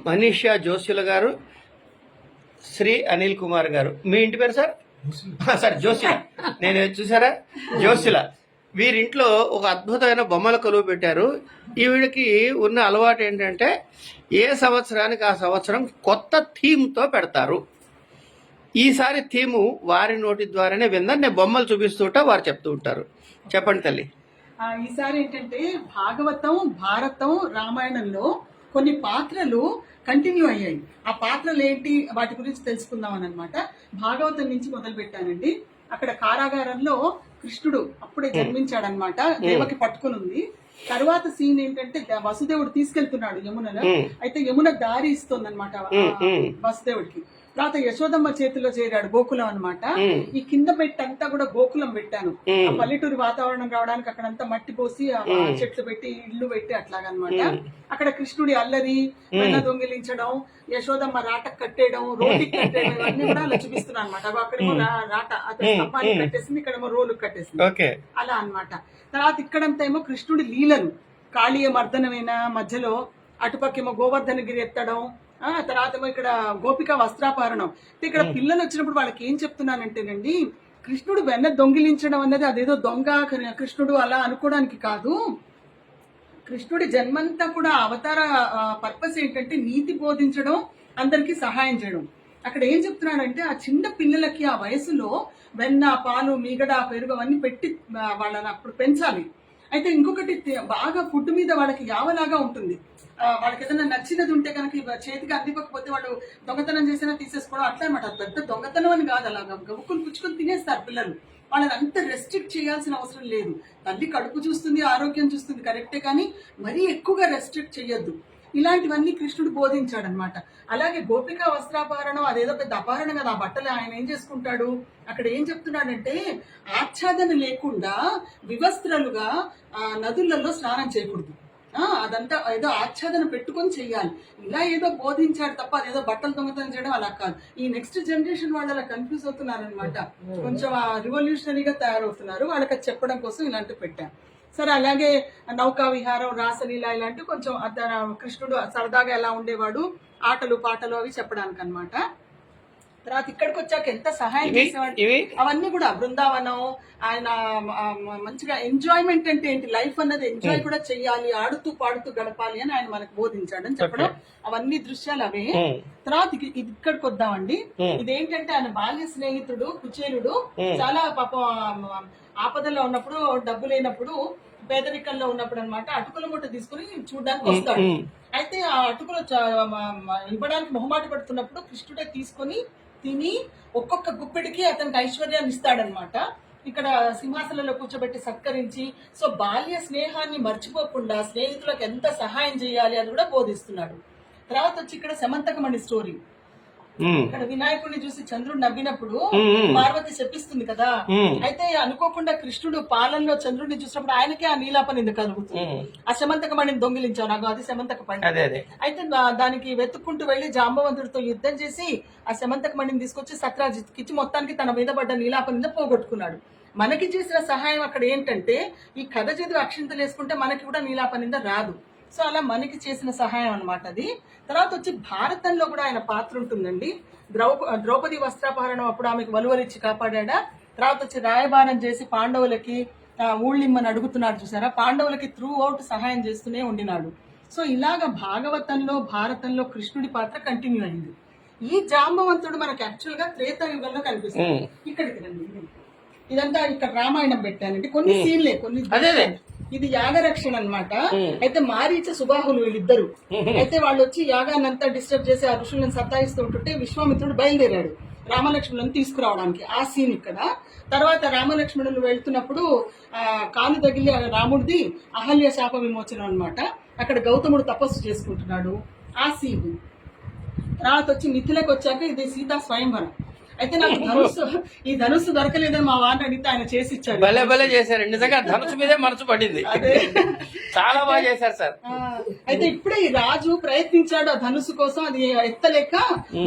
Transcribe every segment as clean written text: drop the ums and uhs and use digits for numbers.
మనీషా జోషుల గారు, శ్రీ అనిల్ కుమార్ గారు. మీ ఇంటి పేరు సార్? సార్ జోషుల. నేను చూసారా, జోషుల. వీరింట్లో ఒక అద్భుతమైన బొమ్మల కొలువు పెట్టారు. ఈవిడికి ఉన్న అలవాటు ఏంటంటే ఏ సంవత్సరానికి ఆ సంవత్సరం కొత్త థీమ్తో పెడతారు. ఈసారి థీము వారి నోటి ద్వారానే విందని నేను బొమ్మలు చూపిస్తుంటా, వారు చెప్తూ ఉంటారు. చెప్పండి తల్లి. ఈసారి ఏంటంటే భాగవతం, భారతం, రామాయణంలో కొన్ని పాత్రలు కంటిన్యూ అయ్యాయి. ఆ పాత్రలు ఏంటి, వాటి గురించి తెలుసుకుందాం అని అనమాట. భాగవతం నుంచి మొదలు పెట్టానండి. అక్కడ కారాగారంలో కృష్ణుడు అప్పుడే జన్మించాడనమాట. దేవకి పట్టుకుని ఉంది. తర్వాత సీన్ ఏంటంటే వసుదేవుడు తీసుకెళ్తున్నాడు యమునను. అయితే యమున దారి ఇస్తుంది అనమాట వసుదేవుడికి. తర్వాత యశోదమ్మ చేతిలో చేరాడు, గోకులం అనమాట. ఈ కింద పెట్టంతా కూడా గోకులం పెట్టాను. ఆ పల్లెటూరు వాతావరణం రావడానికి అక్కడంతా మట్టి పోసి చెట్లు పెట్టి ఇల్లు పెట్టి అట్లాగనమాట. అక్కడ కృష్ణుడి అల్లరి, వెన్న దొంగిలించడం, యశోదమ్మ రాట కట్టేయడం, రోటికి కట్టేయడం, ఇవన్నీ కూడా అలా చూపిస్తున్నాను అనమాట. అక్కడేమో రాట స్తంభానికి కట్టేసింది, ఇక్కడేమో రోలు కట్టేసింది, అలా అనమాట. తర్వాత ఇక్కడంతా ఏమో కృష్ణుడి లీలలు, కాళీయ మర్దనమైన మధ్యలో, అటుపక్కేమో గోవర్ధనగిరి ఎత్తడం, తర్వాత ఏమో ఇక్కడ గోపిక వస్త్రాపహరణం. ఇక్కడ పిల్లలు వచ్చినప్పుడు వాళ్ళకి ఏం చెప్తున్నానంటేనండి, కృష్ణుడు వెన్న దొంగిలించడం అన్నది అదేదో దొంగ కృష్ణుడు అలా అనుకోవడానికి కాదు. కృష్ణుడి జన్మంతా కూడా అవతార పర్పస్ ఏంటంటే నీతి బోధించడం, అందరికి సహాయం చేయడం. అక్కడ ఏం చెప్తున్నాడంటే ఆ చిన్న పిల్లలకి ఆ వయసులో వెన్న, పాలు, మీగడ, పెరుగు అవన్నీ పెట్టి వాళ్ళని అప్పుడు పెంచాలి. అయితే ఇంకొకటి బాగా ఫుడ్ మీద వాళ్ళకి యావలాగా ఉంటుంది. వాళ్ళకి ఏదైనా నచ్చినది ఉంటే కనుక చేతికి అందివ్వకపోతే వాళ్ళు దొంగతనం చేసినా తీసేసుకోవడం అట్లా అనమాట. పెద్ద దొంగతనం అని కాదు, అలాగా గబుక్కుని పుచ్చుకొని తినేస్తారు పిల్లలు. వాళ్ళని అంత రెస్ట్రిక్ట్ చేయాల్సిన అవసరం లేదు. తల్లి కడుపు చూస్తుంది, ఆరోగ్యం చూస్తుంది, కరెక్టే, కానీ మరీ ఎక్కువగా రెస్ట్రిక్ట్ చేయొద్దు. ఇలాంటివన్నీ కృష్ణుడు బోధించాడనమాట. అలాగే గోపిక వస్త్రాపహరణం అదేదో పెద్ద అపహరణ కదా, ఆ బట్టలు ఆయన ఏం చేసుకుంటాడు, అక్కడ ఏం చెప్తున్నాడంటే ఆచ్ఛాదన లేకుండా వివస్త్రలుగా నదులలో స్నానం చేయకూడదు. అదంతా ఏదో ఆచ్ఛాదన పెట్టుకొని చెయ్యాలి. ఇలా ఏదో బోధించాడు తప్ప అదేదో బట్టలు దొంగతనం చేయడం అలా కాదు. ఈ నెక్స్ట్ జనరేషన్ వాళ్ళు అలా కన్ఫ్యూజ్ అవుతున్నారనమాట. కొంచెం రివల్యూషనరీగా తయారవుతున్నారు. వాళ్ళకి అది చెప్పడం కోసం ఇలాంటివి పెట్టాం. సరే, అలాగే నౌకా విహారం, రాసలీల ఇలాంటివి కొంచెం కృష్ణుడు సరదాగా ఎలా ఉండేవాడు, ఆటలు పాటలు అవి చెప్పడానికి అనమాట. తర్వాత ఇక్కడికి వచ్చాక ఎంత సహాయం చేసేవాడు, అవన్నీ కూడా బృందావనం. ఆయన మంచిగా ఎంజాయ్మెంట్ అంటే ఏంటి, లైఫ్ అన్నది ఎంజాయ్ కూడా చెయ్యాలి, ఆడుతూ పాడుతూ గడపాలి అని ఆయన మనకు బోధించాడని చెప్పడం. అవన్నీ దృశ్యాలు అవే. తర్వాత ఇక్కడికి వద్దామండి. ఇదేంటంటే ఆయన బాల్య స్నేహితుడు కుచేలుడు చాలా పాపం ఆపదలో ఉన్నప్పుడు, డబ్బు లేనప్పుడు, పేదరికంలో ఉన్నప్పుడు అనమాట, అటుకుల మూట తీసుకుని చూడడానికి వస్తాడు. అయితే ఆ అటుకులు ఇవ్వడానికి మొహమాట పడుతున్నప్పుడు కృష్ణుడే తీసుకుని తిని ఒక్కొక్క గుప్పెడికి అతనికి ఐశ్వర్యాన్ని ఇస్తాడనమాట. ఇక్కడ సింహాసనంలో కూర్చోబెట్టి సత్కరించి, సో బాల్య స్నేహాన్ని మర్చిపోకుండా స్నేహితులకు ఎంత సహాయం చేయాలి అని కూడా బోధిస్తున్నాడు. తర్వాత వచ్చి ఇక్కడ సమంతకమణి స్టోరీ. ఇక్కడ వినాయకుడిని చూసి చంద్రుడు నవ్వినప్పుడు పార్వతి చెప్పిస్తుంది కదా. అయితే అనుకోకుండా కృష్ణుడు పాలనలో చంద్రుడిని చూసినప్పుడు ఆయనకే ఆ నీలాపని ఎందుకు కలుగుతుంది, ఆ శమంతకమణిని దొంగిలించావు, నాకు అది శమంతక పండి. అయితే దానికి వెతుక్కుంటూ వెళ్లి జాంబవంతుడితో యుద్ధం చేసి ఆ శమంతకమణిని తీసుకొచ్చి సత్రాజిత్కి ఇచ్చి మొత్తానికి తన మీద పడ్డ నీలాపని పోగొట్టుకున్నాడు. మనకి చేసిన సహాయం అక్కడ ఏంటంటే ఈ కథ చదివి అక్షింతలు వేసుకుంటే మనకి కూడా నీలాపనింద రాదు. సో అలా మనకి చేసిన సహాయం అనమాట అది. తర్వాత వచ్చి భారతంలో కూడా ఆయన పాత్ర ఉంటుందండి. ద్రౌపది వస్త్రాపహరణం అప్పుడు ఆమెకు వలువలిచ్చి కాపాడా. తర్వాత వచ్చి రాయబారం చేసి పాండవులకి ఊళ్ళిమ్మని అడుగుతున్నాడు చూసారా, పాండవులకి త్రూ అవుట్ సహాయం చేస్తూనే ఉండినాడు. సో ఇలాగ భాగవతంలో, భారతంలో కృష్ణుడి పాత్ర కంటిన్యూ అయింది. ఈ జాంబవంతుడు మనకు యాక్చువల్ గా త్రేతాయుగంలో కనిపిస్తుంది. ఇక్కడికి రండి, ఇదంతా ఇక్కడ రామాయణం పెట్టానండి. కొన్ని సీన్లే, కొన్ని ఇది యాగరక్షణ అనమాట. అయితే మారీచ సుబాహులు వీళ్ళిద్దరు. అయితే వాళ్ళు వచ్చి యాగాన్ని అంతా డిస్టర్బ్ చేసి ఆ ఋషులను సతాయిస్తూ ఉంటుంటే విశ్వామిత్రుడు బయలుదేరాడు రామలక్ష్మణులను తీసుకురావడానికి. ఆ సీన్ ఇక్కడ. తర్వాత రామలక్ష్మణులు వెళ్తున్నప్పుడు కాలు తగిలి రాముడిది అహల్య శాప విమోచనం అనమాట. అక్కడ గౌతముడు తపస్సు చేసుకుంటున్నాడు, ఆ సీన్. తర్వాత వచ్చి మిథిలకు వచ్చాక ఇది సీతా స్వయంవరం. అయితే నాకు ధనుస్సు దొరకలేదని మా వారిని అడిగితే ఆయన చేసి ఇచ్చారు. భలే భలే చేశారు నిజంగా, ధనుసు మీదే మనసు పడింది. అదే చాలా బాగా చేశారు సార్. అయితే ఇప్పుడే ఈ రాజు ప్రయత్నించాడు ఆ ధనుసు కోసం, అది ఎత్తలేక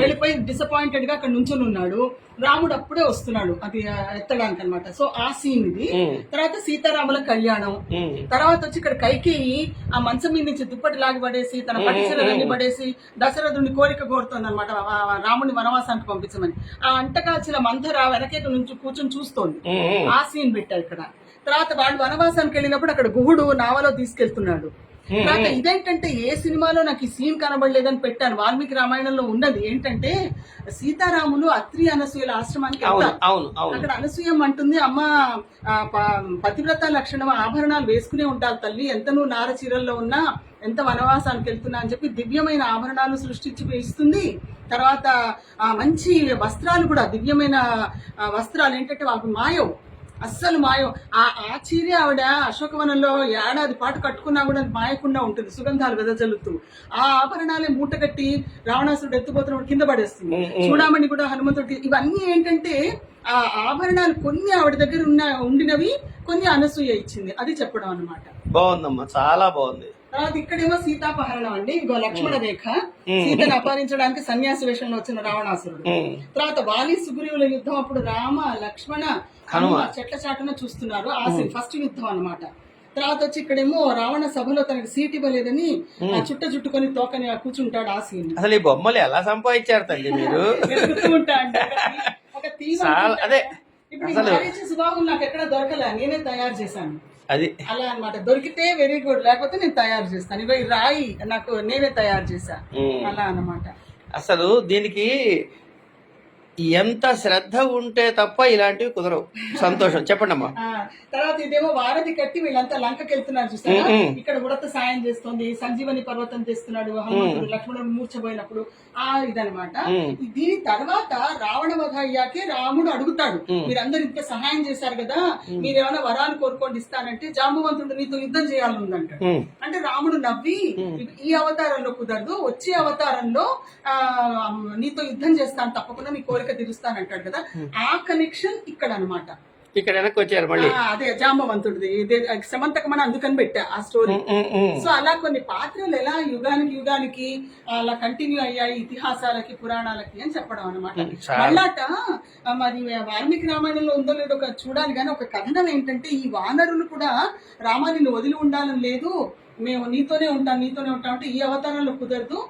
వెళ్ళిపోయి డిసప్పాయింటెడ్ గా అక్కడ నుంచొని ఉన్నాడు. రాముడు అప్పుడే వస్తున్నాడు అది ఎత్తడానికి అనమాట. సో ఆ సీన్ ఇది. తర్వాత సీతారాముల కళ్యాణం, తర్వాత వచ్చి ఇక్కడ కైకేయి ఆ మంచం మీద నుంచి దుప్పటి లాగి పడేసి తన పట్టిసీలన్నీ పడేసి దశరథుడిని కోరిక కోరుతోంది అనమాట, రాముడిని వనవాసానికి పంపించమని. ఆ అంటకాల్చిన మంథర వెనకేట నుంచి కూర్చొని చూస్తోంది. ఆ సీన్ పెట్టారు ఇక్కడ. తర్వాత వాళ్ళు వనవాసానికి వెళ్ళినప్పుడు అక్కడ గుహుడు నావలో తీసుకెళ్తున్నాడు. తర్వాత ఇదేంటంటే ఏ సినిమాలో నాకు ఈ సీన్ కనబడలేదని పెట్టాను. వాల్మీకి రామాయణంలో ఉన్నది ఏంటంటే సీతారాములు అత్రి అనసూయల ఆశ్రమానికి వెళ్తారు. అక్కడ అనసూయం అంటుంది, అమ్మ పతివ్రత లక్షణం ఆభరణాలు వేసుకునే ఉంటారు తల్లి, ఎంత నువ్వు నార చీరల్లో ఉన్నా, ఎంత వనవాసానికి వెళ్తున్నా అని చెప్పి దివ్యమైన ఆభరణాలు సృష్టించి ఇస్తుంది. తర్వాత మంచి వస్త్రాలు కూడా, దివ్యమైన వస్త్రాలు ఏంటంటే వాళ్ళకి మాయవు, అస్సలు మాయం. ఆ చీర ఆవిడ అశోకవనంలో ఏడాది పాటు కట్టుకున్నా కూడా మాయకుండా ఉంటుంది, సుగంధాలు వెదజల్లుతూ. ఆ ఆభరణాలే మూటగట్టి రావణాసురుడు ఎత్తుపోతున్నప్పుడు కింద పడేస్తుంది. చూడమని కూడా హనుమంతుడికి. ఇవన్నీ ఏంటంటే ఆ ఆభరణాలు కొన్ని ఆవిడ దగ్గర ఉండినవి, కొన్ని అనసూయ ఇచ్చింది, అది చెప్పడం అన్నమాట. బాగుందమ్మా, చాలా బాగుంది. తర్వాత ఇక్కడేమో సీతాపహరణం అండి. ఇగో లక్ష్మణ రేఖ, సీతను అపహరించడానికి సన్యాసి వేషంలో వచ్చిన రావణాసురుడు. తర్వాత వాలి సుగ్రీవుల యుద్ధం అప్పుడు రామ లక్ష్మణ హనుమ చెట్ల చాటున చూస్తున్నారు. ఆ ఫస్ట్ యుద్ధం అన్నమాట. తర్వాత వచ్చి ఇక్కడేమో రావణ సభలో తనకి సీట్ ఇవ్వలేదని చుట్ట చుట్టుకొని తోకని కూర్చుంటాడు. ఆ సీన్. అసలు ఈ బొమ్మలు ఎలా సంపాదించారు తల్లి మీరు? ఒక థీమ్. అదే ఇప్పుడు సుబాహులు నాకు ఎక్కడ దొరకలే, నేనే తయారు చేశాను. అది అలా అన్నమాట. దొరికితే వెరీ గుడ్, లేకపోతే నేను తయారు చేస్తాను. ఇగో ఈ రాయి నాకు నేనే తయారు చేశా, అలా అన్నమాట. అసలు దీనికి ఎంత శ్రద్ధ ఉంటే తప్ప ఇలాంటివి కుదరవు. సంతోషం, చెప్పండి అమ్మా. తర్వాత ఇదేమో వారధి కట్టి వీళ్ళంతా లంకకి వెళ్తున్నారు చూస్తారా, ఇక్కడ ఉడత సాయం చేస్తుంది, సంజీవని పర్వతం చేస్తున్నాడు హనుమంతుడు, లక్ష్మణుడు మూర్చబోయినప్పుడు ఆ ఇదనమాట. దీని తర్వాత రావణ వధ అయ్యాకే రాముడు అడుగుతాడు, మీరందరూ ఇంత సహాయం చేశారు కదా, మీరేమైనా వరాలు కోరుకోండి ఇస్తానంటే, జాంబవంతుడు నీతో యుద్ధం చేయాలని ఉందంటాడు. అంటే రాముడు నవ్వి, ఈ అవతారంలో కుదరదు, వచ్చే అవతారంలో నీతో యుద్ధం చేస్తాను, తప్పకుండా నీ కోరిక తీరుస్తానంటాడు కదా. ఆ కనెక్షన్ ఇక్కడ అన్నమాట. ఇక్కడ వెనక్కి వచ్చారు మళ్ళీ. అదే జాంబవంతుడిది సమంతకమని అందుకని పెట్టా ఆ స్టోరీ. సో అలా కొన్ని పాత్రలు ఎలా యుగానికి యుగానికి అలా కంటిన్యూ అయ్యాయి ఇతిహాసాలకి పురాణాలకి అని చెప్పడం అనమాట. మళ్ళాట మరి వాల్మీకి రామాయణంలో ఉందో లేదో చూడాలి, కానీ ఒక కథనం ఏంటంటే ఈ వానరులు కూడా రామాన్ని వదిలి ఉండాలని లేదు, మేము నీతోనే ఉంటాం అంటే ఈ అవతారంలో కుదరదు,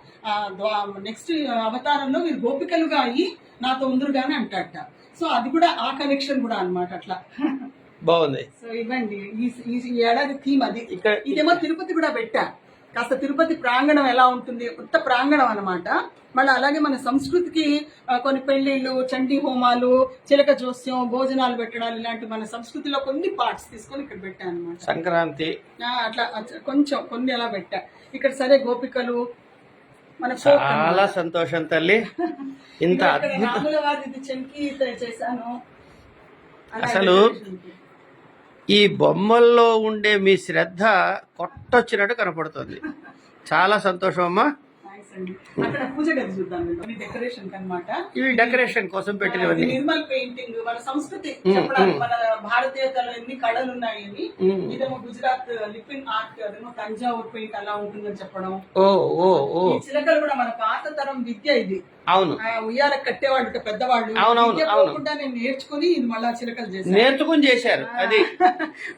నెక్స్ట్ అవతారంలో మీరు గోపికలుగా అయ్యి నాతో ఉందరుగానే అంటాడట. సో అది కూడా ఆ కనెక్షన్ కూడా అన్నమాట. అట్లా బాగుంది. సో ఇవ్వండి ఈ ఏడాది థీమ్ అది. ఇదేమో తిరుపతి కూడా పెట్టా, కాస్త తిరుపతి ప్రాంగణం ఎలా ఉంటుంది, కొత్త ప్రాంగణం అన్నమాట. మళ్ళీ అలాగే మన సంస్కృతికి కొన్ని పెళ్లిళ్ళు, చండీ హోమాలు, చిలక జోస్యం, భోజనాలు పెట్టడాలు, ఇలాంటి మన సంస్కృతిలో కొన్ని పార్ట్స్ తీసుకొని ఇక్కడ పెట్టా అనమాట. సంక్రాంతి అట్లా కొంచెం కొన్ని అలా పెట్టా ఇక్కడ. సరే గోపికలు మన చాలా సంతోషం తల్లి. ఇంత రాముల వారిది చెంకి చేశాను. అసలు ఈ బొమ్మల్లో ఉండే మీ శ్రద్ధ కొట్టొచ్చినట్టు కనపడుతుంది. చాలా సంతోషం అమ్మా. అక్కడ పూజ గది చూద్దాం, డెకరేషన్ అన్నమాట. ఇవి డెకరేషన్ కోసం పెట్టినవన్నీ. నిర్మల్ పెయింటింగ్, మన సంస్కృతి చెప్పడానికి, మన భారతీయతలో ఎన్ని కళలు ఉన్నాయని. ఇదేమో గుజరాత్ లిపిన్ ఆర్ట్, అదేమో తంజావూర్ పెయింట్ అలా ఉంటుందని చెప్పడం. ఈ చిలకలు కూడా మన పాత తరం విద్య ఇది. అవును, ఉయ్యాల కట్టేవాళ్ళు పెద్దవాళ్ళు. అవునవును, నేను నేర్చుకుని ఇది మళ్ళా చిలకలు చేశాను, నేర్చుకుని చేశారు. అది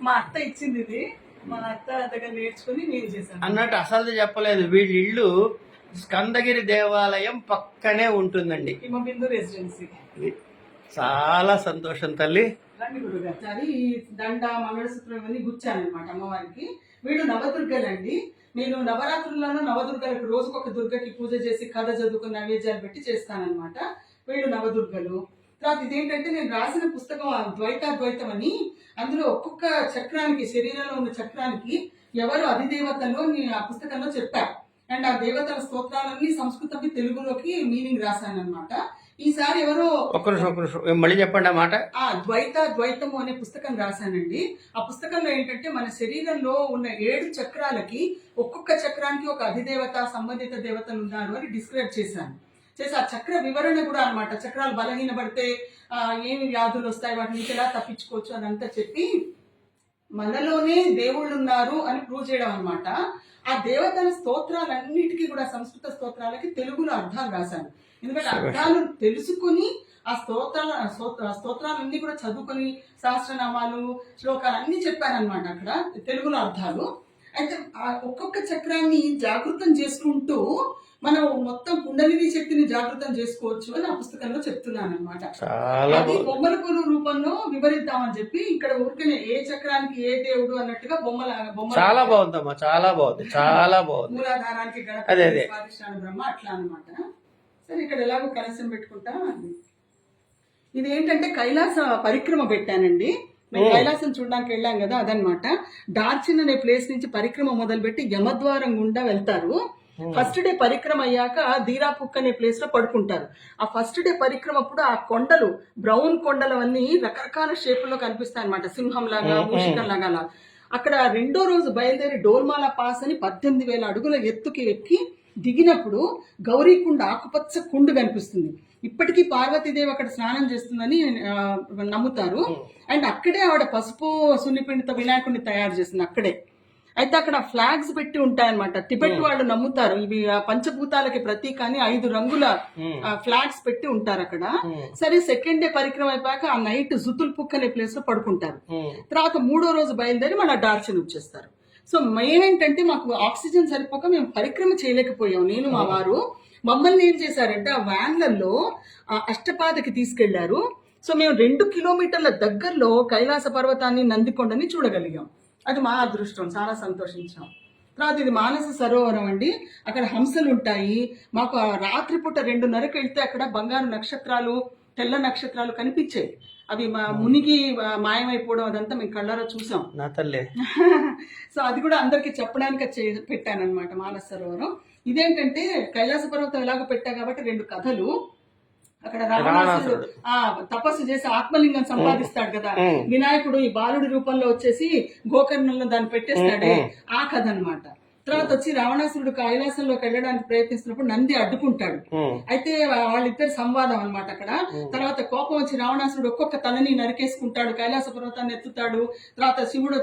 మా అత్త ఇచ్చింది, ఇది మా అత్త దగ్గర నేర్చుకుని నేను చేశాను అన్నట్టు. అసలు చెప్పలేదు, వీళ్ళ ఇల్లు స్కందగిరి దేవాలయం పక్కనే ఉంటుందండి. హిమబిందు రెసిడెన్సీ. చాలా సంతోషం తల్లి. ఈ దండ మంగళసూత్రం ఇవన్నీ గుచ్చాను అనమాట అమ్మవారికి. వీళ్ళు నవదుర్గలండి. నేను నవరాత్రులను నవదుర్గలకు రోజుకొక దుర్గకి పూజ చేసి కథ చదువుకుని నైవేద్యాలు పెట్టి చేస్తానన్నమాట. వీళ్ళు నవదుర్గలు. తర్వాత ఇదేంటంటే నేను రాసిన పుస్తకం ద్వైతాద్వైతం అని. అందులో ఒక్కొక్క చక్రానికి, శరీరంలో ఉన్న చక్రానికి ఎవరు అధిదేవతలో ఆ పుస్తకంలో చెప్పారు. అండ్ ఆ దేవతల స్తోత్రాలన్నీ సంస్కృతకి తెలుగులోకి మీనింగ్ రాశాను అనమాట. ఈసారి ఎవరో మళ్ళీ చెప్పండి అన్నమాట. ద్వైతము అనే పుస్తకం రాశానండి. ఆ పుస్తకంలో ఏంటంటే మన శరీరంలో ఉన్న 7 చక్రాలకి ఒక్కొక్క చక్రానికి ఒక అధిదేవత, సంబంధిత దేవతలు ఉన్నారు అని డిస్క్రైబ్ చేశాను. చేసి ఆ చక్ర వివరణ కూడా అన్నమాట. చక్రాలు బలహీనపడితే ఏమి వ్యాధులు వస్తాయి, వాటి నుంచి ఎలా తప్పించుకోవచ్చు అదంతా చెప్పి మనలోనే దేవుళ్ళు ఉన్నారు అని ప్రూవ్ చేయడం అన్నమాట. ఆ దేవతల స్తోత్రాలన్నిటికీ కూడా సంస్కృత స్తోత్రాలకి తెలుగులో అర్థాలు రాశాను. ఎందుకంటే అర్థాలు తెలుసుకుని ఆ స్తోత్రాలన్నీ కూడా చదువుకొని సహస్రనామాలు శ్లోకాలు అన్ని చెప్పారనమాట అక్కడ తెలుగులో అర్థాలు. అయితే ఒక్కొక్క చక్రాన్ని జాగృతం చేసుకుంటూ మనం మొత్తం కుండలిని శక్తిని జాగృతం చేసుకోవచ్చు అని ఆ పుస్తకంలో చెప్తున్నాను అనమాట. అది బొమ్మల కొలు రూపంలో వివరిద్దామని చెప్పి ఇక్కడ ఊరికే ఏ చక్రానికి ఏ దేవుడు అన్నట్టుగా బొమ్మ చాలా బాగుందమ్మా, చాలా బాగుంది, చాలా బాగుంది. మూలాధారానికి గణపతి, స్వాధిష్టాన బ్రహ్మ అట్లా అనమాట. సరే ఇక్కడ ఎలాగో కలశం పెట్టుకుంటా. ఇది ఏంటంటే కైలాస పరిక్రమ పెట్టానండి. మేము కైలాసం చూడడానికి వెళ్ళాం కదా, అదనమాట. డార్చిన్ అనే ప్లేస్ నుంచి పరిక్రమ మొదలుపెట్టి యమద్వారం గుండా వెళ్తారు. ఫస్ట్ డే పరిక్రమ అయ్యాక దీరాపుక్ అనే ప్లేస్ లో పడుకుంటారు. ఆ ఫస్ట్ డే పరిక్రమ అప్పుడు ఆ కొండలు, బ్రౌన్ కొండలు అన్ని రకరకాల షేపుల్లో కనిపిస్తాయి అనమాట. సింహం లాగా, మూషికం లాగా. అక్కడ రెండో రోజు బయలుదేరి డోల్మాల పాస్ అని 18,000 అడుగుల ఎత్తుకి ఎక్కి దిగినప్పుడు గౌరీకుండ, ఆకుపచ్చ కుండు కనిపిస్తుంది. ఇప్పటికీ పార్వతీదేవి అక్కడ స్నానం చేస్తుందని నమ్ముతారు. అండ్ అక్కడే ఆవిడ పసుపు సున్నిపిండితో వినాయకుడిని తయారు చేస్తుంది అక్కడే. అయితే అక్కడ ఫ్లాగ్స్ పెట్టి ఉంటాయన్నమాట. టిబెట్ వాళ్ళు నమ్ముతారు ఇవి పంచభూతాలకి ప్రతీక అని 5 రంగుల ఫ్లాగ్స్ పెట్టి ఉంటారు అక్కడ. సరే సెకండ్ డే పరిక్రమ అయిపోయాక ఆ నైట్ జుతుల్పుక్ అనే ప్లేస్ లో పడుకుంటారు. తర్వాత 3వ రోజు బయలుదేరి మన డార్చిన్ వచ్చేస్తారు. సో ఏంటంటే మాకు ఆక్సిజన్ సరిపోక మేము పరిక్రమ చేయలేకపోయాం. నేను మా వారు మమ్మల్ని ఏం చేశారంటే ఆ వ్యాన్లలో అష్టపాదకి తీసుకెళ్లారు. సో మేము 2 కిలోమీటర్ల దగ్గరలో కైలాస పర్వతాన్ని, నందికొండని చూడగలిగాం. అది మా అదృష్టం, చాలా సంతోషించాం. తర్వాత ఇది మానస సరోవరం అండి. అక్కడ హంసలు ఉంటాయి. మాకు రాత్రిపూట 2:30కి వెళ్తే అక్కడ బంగారు నక్షత్రాలు, తెల్ల నక్షత్రాలు కనిపించాయి. అవి మునిగి మాయమైపోవడం అదంతా మేము కళ్ళారా చూసాం. నా తల్లే. సో అది కూడా అందరికి చెప్పడానికి పెట్టాను అనమాట మానస సరోవరం. ఇదేంటంటే కైలాస పర్వతం ఎలాగో పెట్టా కాబట్టి 2 కథలు. అక్కడ రావణాసురుడు తపస్సు చేసి ఆత్మలింగం సంపాదిస్తాడు కదా, వినాయకుడు ఈ బాలుడి రూపంలో వచ్చేసి గోకర్ణంలో దాన్ని పెట్టేస్తాడే, ఆ కథ అనమాట. తర్వాత వచ్చి రావణాసురుడు కైలాసంలోకి వెళ్ళడానికి ప్రయత్నిస్తున్నప్పుడు నంది అడ్డుకుంటాడు. అయితే వాళ్ళిద్దరు సంవాదం అనమాట అక్కడ. తర్వాత కోపం వచ్చి రావణాసురుడు ఒక్కొక్క తలని నరికేసుకుంటాడు, కైలాస పర్వతాన్ని ఎత్తుతాడు. తర్వాత శివుడు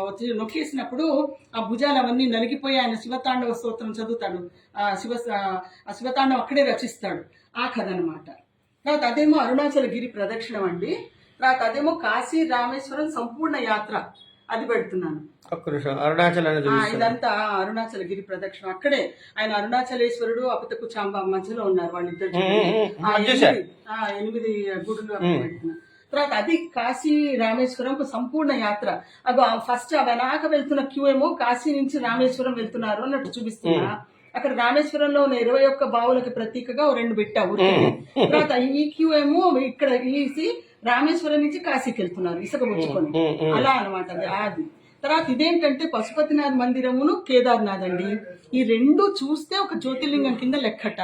వచ్చి నొక్కేసినప్పుడు ఆ భుజాలు అవన్నీ నలిగిపోయి ఆయన శివతాండవ స్తోత్రం చదువుతాడు. ఆ శివతాండవం అక్కడే రచిస్తాడు. ఆ కథ అనమాట. తర్వాత అదేమో అరుణాచల గిరి ప్రదక్షిణం అండి. తర్వాత అదేమో కాశీ రామేశ్వరం సంపూర్ణ యాత్ర, అది పెడుతున్నాను. ఇదంతా అరుణాచల గిరి ప్రదక్షిణ. అక్కడే ఆయన అరుణాచలేశ్వరుడు, అపతకు చాంబా మధ్యలో ఉన్నారు వాళ్ళిద్దరు. 8 గుడులు పెడుతున్నారు. తర్వాత అది కాశీ రామేశ్వరం సంపూర్ణ యాత్ర. అగో ఫస్ట్ వెనక వెళ్తున్న క్యూ ఏమో కాశీ నుంచి రామేశ్వరం వెళ్తున్నారు అన్నట్టు చూపిస్తున్నా. అక్కడ రామేశ్వరంలో ఉన్న 21 బావులకి ప్రతీకగా 2 పెట్టావు. తర్వాత ఈ క్యూ ఏమో ఇక్కడ గీసి రామేశ్వరం నుంచి కాశీకి వెళ్తున్నారు ఇసుక ముచ్చుకొని, అలా అనమాట అది. తర్వాత ఇదేంటంటే పశుపతినాథ్ మందిరమును కేదార్నాథ్ అండి. ఈ 2 చూస్తే ఒక జ్యోతిర్లింగం కింద లెక్కట.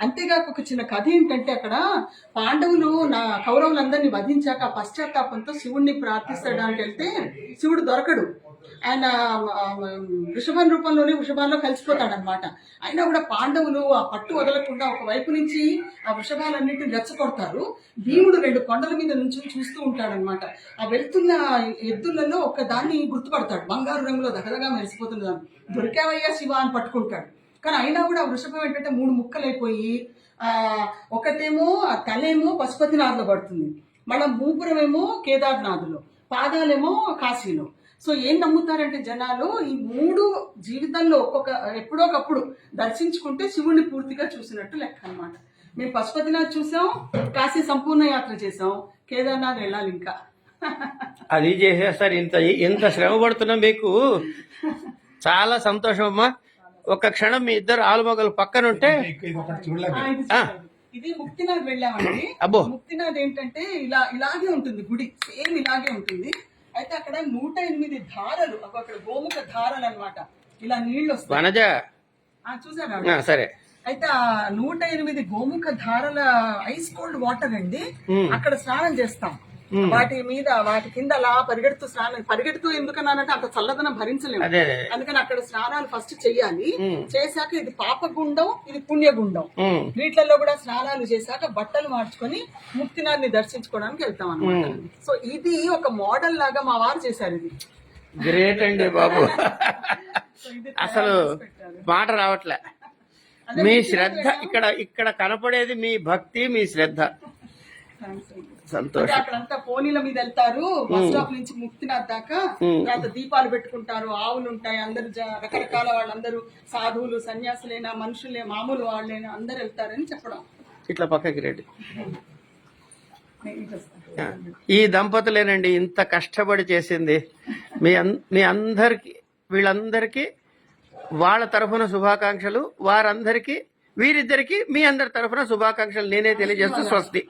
అంతేగాక ఒక చిన్న కథ ఏంటంటే అక్కడ పాండవులు కౌరవులందరినీ వధించాక పశ్చాత్తాపంతో శివుణ్ణి ప్రార్థిస్తడానికి వెళ్తే శివుడు దొరకడు. ఆయన వృషభం రూపంలోనే వృషభాల్లో కలిసిపోతాడనమాట. అయినా కూడా పాండవులు ఆ పట్టు వదలకుండా ఒక వైపు నుంచి ఆ వృషభాలన్నింటినీ రెచ్చగొడతారు. భీముడు 2 కొండల మీద నుంచి చూస్తూ ఉంటాడనమాట. ఆ వెళ్తున్న ఎద్దులలో ఒక దాన్ని గుర్తుపడతాడు, బంగారు రంగులో దగదగా మెరిసిపోతున్న దాన్ని. దొరికావయ్యా శివ అని పట్టుకుంటాడు. కానీ అయినా కూడా వృషభం ఏంటంటే 3 ముక్కలైపోయి ఒకటేమో తలేమో పశుపతినాథ్లో పడుతుంది, మళ్ళీ మూపురమేమో కేదార్నాథ్లో, పాదాలేమో కాశీలో. సో ఏం నమ్ముతారంటే జనాలు ఈ 3 జీవితంలో ఎప్పుడోకప్పుడు దర్శించుకుంటే శివుణ్ణి పూర్తిగా చూసినట్టు లెక్క అనమాట. మేము పశుపతినాథ్ చూసాం, కాశీ సంపూర్ణ యాత్ర చేసాం, కేదార్నాథ్ వెళ్ళాలి ఇంకా. అది చేసేస్తారు. ఎంత శ్రమ పడుతున్నాం మీకు. చాలా సంతోషం అమ్మా. ఒక క్షణం మీ ఇద్దరు ఆలుమొగలు పక్కన ఉంటే. ఇది ముక్తినాథ్ వెళ్ళామండి. ముక్తినాథ్ ఏంటంటే ఇలాగే ఉంటుంది గుడి, సేమ్ ఇలాగే ఉంటుంది. అయితే అక్కడ 108 ధారలు, అక్కడ గోముఖ ధారలు అనమాట. ఇలా నీళ్లు వస్తాయి, చూసారా? సరే. అయితే ఆ 108 గోముఖ ధారల ఐస్ కోల్డ్ వాటర్ అండి. అక్కడ స్నానం చేస్తాం. వాటి కింద అలా పరిగెడుతూ ఎందుకన్నానంటే అంత చల్లదనం భరించలేము. అదే అందుకని అక్కడ స్నానాలు ఫస్ట్ చెయ్యాలి. చేశాక ఇది పాపగుండం, ఇది పుణ్యగుండం. వీటిలలో కూడా స్నానాలు చేశాక బట్టలు మార్చుకొని ముక్తినాథ్ని దర్శించుకోవడానికి వెళ్తాం అన్నమాట. సో ఇది ఒక మోడల్ లాగా మా వారు చేశారు. ఇది గ్రేట్ అండి బాబు. సో ఇది అసలు మాట రావట్లే. మీ శ్రద్ధ ఇక్కడ కనపడేది మీ భక్తి, మీ శ్రద్ధ. సంతోషం. అక్కడంతా పోనీల మీద వెళ్తారు బస్ స్టాప్ నుంచి ముక్తినాథ్ దాకా. తర్వాత దీపాలు పెట్టుకుంటారు, ఆవులు ఉంటాయి, అందరు రకరకాల వాళ్ళందరూ సాధువులు, సన్యాసులైనా, మనుషులే, మామూలు వాళ్ళైనా అందరు వెళ్తారని చెప్పడం. ఇట్లా పక్కకి రెడ్డి. ఈ దంపతులేనండి ఇంత కష్టపడి చేసింది. మీ అందరికి, వీళ్ళందరికీ వాళ్ళ తరఫున శుభాకాంక్షలు, వారందరికీ, వీరిద్దరికి మీ అందరి తరఫున శుభాకాంక్షలు నేనే తెలియజేస్తూ స్వస్తి.